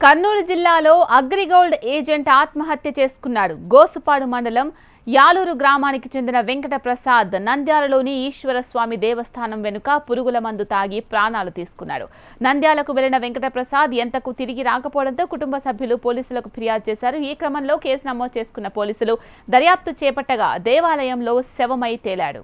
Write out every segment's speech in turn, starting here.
కర్నూలు జిల్లాలో అగ్రిగోల్డ్ ఏజెంట్ ఆత్మహత్య చేసుకున్నాడు. గోసుపాడు మండలం యాలూరు గ్రామానికి చెందిన వెంకట ప్రసాద్ నంద్యాలలోని ఈశ్వరస్వామి దేవస్థానం వెనుక పురుగుల మందు తాగి ప్రాణాలు తీసుకున్నాడు. నంద్యాలకు వెళ్లిన వెంకట ప్రసాద్ ఎంతకు తిరిగి రాకపోవడంతో కుటుంబ సభ్యులు పోలీసులకు ఫిర్యాదు చేశారు. ఈ క్రమంలో కేసు నమోదు చేసుకున్న పోలీసులు దర్యాప్తు చేపట్టగా దేవాలయంలో శవమై తేలాడు.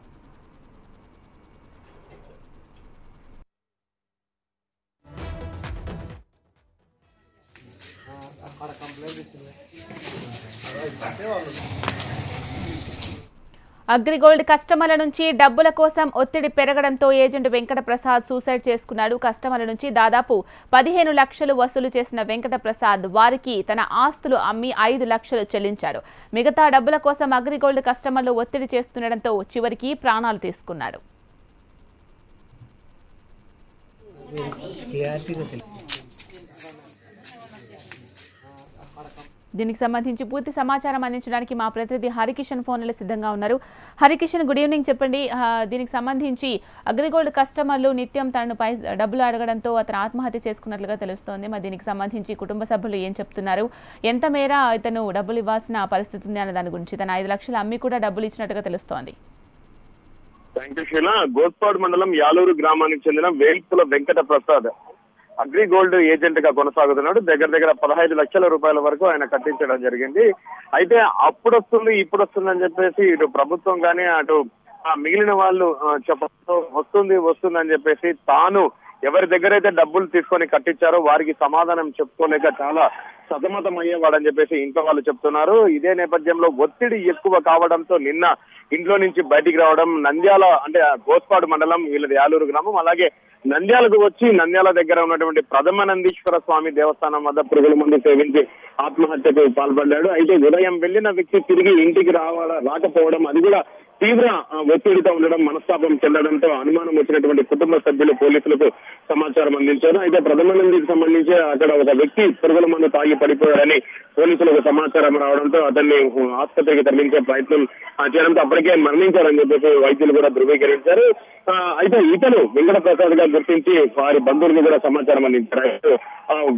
అగ్రిగోల్డ్ కస్టమర్ల నుంచి డబ్బుల కోసం ఒత్తిడి పెరగడంతో ఏజెంట్ వెంకట ప్రసాద్ సూసైడ్ చేసుకున్నాడు. కస్టమర్ల నుంచి దాదాపు 15 లక్షలు వసూలు చేసిన వెంకట ప్రసాద్ వారికి తన ఆస్తులు అమ్మి 5 లక్షలు చెల్లించాడు. మిగతా డబ్బుల కోసం అగ్రిగోల్డ్ కస్టమర్లు ఒత్తిడి చేస్తుండటంతో చివరికి ప్రాణాలు తీసుకున్నాడు. దీనికి సంబంధించి పూర్తి సమాచారం అందించడానికి మా ప్రతినిధి హరికిషన్ ఫోన్లో సిద్ధంగా ఉన్నారు. Harikishan, good evening. చెప్పండి, దీనికి సంబంధించి అగ్రిగోల్డ్ కస్టమర్లు నిత్యం తనను డబ్బులు అడగడంతో అతను ఆత్మహత్య చేసుకున్నట్లుగా తెలుస్తోంది. మరి దీనికి సంబంధించి కుటుంబ సభ్యులు ఏం చెప్తున్నారు, ఎంత మేర ఇతను డబ్బులు ఇవ్వాల్సిన పరిస్థితి ఉంది అన్న దాని గురించి, తన 5 లక్షలు అమ్మి కూడా డబ్బులు ఇచ్చినట్టుగా తెలుస్తోంది. గోస్పాడు మండలం యాలూరు గ్రామానికి చెందిన వేల్పుల వెంకట ప్రసాద్ అగ్రిగోల్డ్ ఏజెంట్ గా కొనసాగుతున్నాడు. దగ్గర 15 లక్షల రూపాయల వరకు ఆయన కట్టించడం జరిగింది. అయితే అప్పుడు వస్తుంది ఇప్పుడు వస్తుంది అని చెప్పేసి ఇటు ప్రభుత్వం కానీ అటు మిగిలిన వాళ్ళు చెప్పడంతో వస్తుంది అని చెప్పేసి తాను ఎవరి దగ్గర అయితే డబ్బులు తీసుకొని కట్టించారో వారికి సమాధానం చెప్పుకోలేక చాలా సతమతం అయ్యేవాడని చెప్పేసి ఇంట్లో వాళ్ళు చెప్తున్నారు. ఇదే నేపథ్యంలో ఒత్తిడి ఎక్కువ కావడంతో నిన్న ఇంట్లో నుంచి బయటికి రావడం, నంద్యాల అంటే గోస్పాడు మండలం వీళ్ళది యాలూరు గ్రామం, అలాగే నంద్యాలకు వచ్చి నంద్యాల దగ్గర ఉన్నటువంటి ప్రథమానందీశ్వర స్వామి దేవస్థానం వద్ద పురుగుల మందు సేవించి ఆత్మహత్యకు పాల్పడ్డాడు. అయితే ఉదయం వెళ్లిన వ్యక్తి తిరిగి ఇంటికి రాకపోవడం, అది కూడా తీవ్ర ఒత్తిడితో ఉండడం, మనస్తాపం చెందడంతో అనుమానం వచ్చినటువంటి కుటుంబ సభ్యులు పోలీసులకు సమాచారం అందించారు. అయితే ప్రథమానందికి సంబంధించి అక్కడ ఒక వ్యక్తి పురుగుల మందు తాగి పడిపోయాడని పోలీసులకు సమాచారం రావడంతో అతన్ని ఆసుపత్రికి తరలించే ప్రయత్నం చేయడంతో అప్పటికే మరణించారని చెప్పేసి వైద్యులు కూడా ధృవీకరించారు. అయితే ఇతను వెంకట ప్రసాద్ గా గుర్తించి వారి బంధువులకు కూడా సమాచారం అందించారు.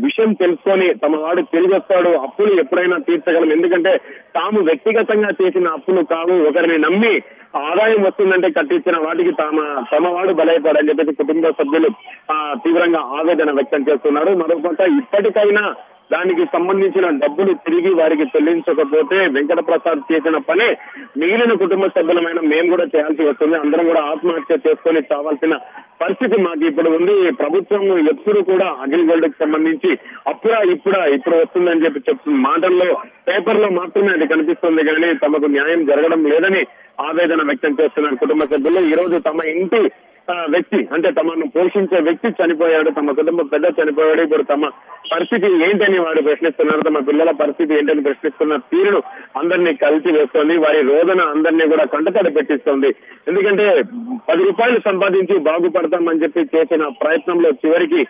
విషయం తెలుసుకొని తమ వాడు తిరిగి వస్తాడు, అప్పులు ఎప్పుడైనా తీర్చగలం, ఎందుకంటే తాము వ్యక్తిగతంగా చేసిన అప్పులు కావు, ఒకరిని నమ్మి ఆదాయం వస్తుందంటే కట్టించిన వాటికి తమ వాడు బలైపోయాడని చెప్పేసి కుటుంబ సభ్యులు తీవ్రంగా ఆవేదన వ్యక్తం చేస్తున్నారు. మరోపక్క ఇప్పటికైనా దానికి సంబంధించిన డబ్బులు తిరిగి వారికి చెల్లించకపోతే వెంకట ప్రసాద్ చేసిన పనే మిగిలిన కుటుంబ సభ్యులమైన మేము కూడా చేయాల్సి వస్తుంది, అందరం కూడా ఆత్మహత్య చేసుకొని చావాల్సిన పరిస్థితి మాకు ఇప్పుడు ఉంది. ప్రభుత్వం ఎప్పుడు కూడా అగ్రిగోల్డ్ కి సంబంధించి ఇప్పుడు వస్తుందని చెప్తున్న మాటల్లో పేపర్లో మాత్రమే అది కనిపిస్తుంది కానీ తమకు న్యాయం జరగడం లేదని ఆవేదన వ్యక్తం చేస్తున్నారు కుటుంబ సభ్యులు. ఈ రోజు తమ ఇంటి వ్యక్తి అంటే తమను పోషించే వ్యక్తి చనిపోయాడు, తమ కుటుంబ పెద్ద చనిపోయాడు, ఇప్పుడు తమ పరిస్థితి ఏంటని వారు ప్రశ్నిస్తున్నారు, తమ పిల్లల పరిస్థితి ఏంటని ప్రశ్నిస్తున్న తీరును అందరినీ కలిసి వేస్తోంది, వారి రోదన అందరినీ కూడా కంటతడి పెట్టిస్తోంది. ఎందుకంటే 10 రూపాయలు సంపాదించి బాగుపడతామని చెప్పి చేసిన ప్రయత్నంలో చివరికి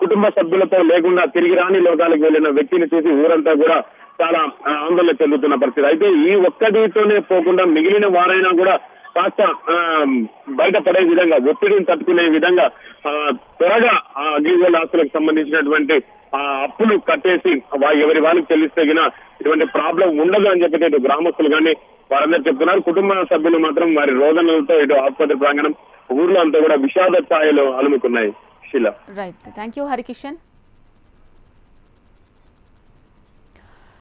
కుటుంబ సభ్యులతో లేకుండా తిరిగి రాని లోకాలకు వెళ్లిన వ్యక్తిని చూసి ఊరంతా కూడా చాలా ఆందోళన చెందుతున్న పరిస్థితి. అయితే ఈ ఒక్కటితోనే పోకుండా మిగిలిన వారైనా కూడా కాస్త బయటపడే విధంగా, ఒత్తిడిని తట్టుకునే విధంగా త్వరగా అగ్రిగోల్డ్ ఆస్తులకు సంబంధించినటువంటి అప్పులు కట్టేసి ఎవరి వాళ్ళకి చెల్లిస్తే ఇటువంటి ప్రాబ్లం ఉండదు అని చెప్పి ఇటు గ్రామస్తులు కానీ వారందరూ చెప్తున్నారు. కుటుంబ సభ్యులు మాత్రం వారి రోదనలతో ఇటు ఆసుపత్రి ప్రాంగణం ఊర్లో అంతా కూడా విషాద ఛాయలు అలుముకున్నాయి. Right, thank you Harikishan.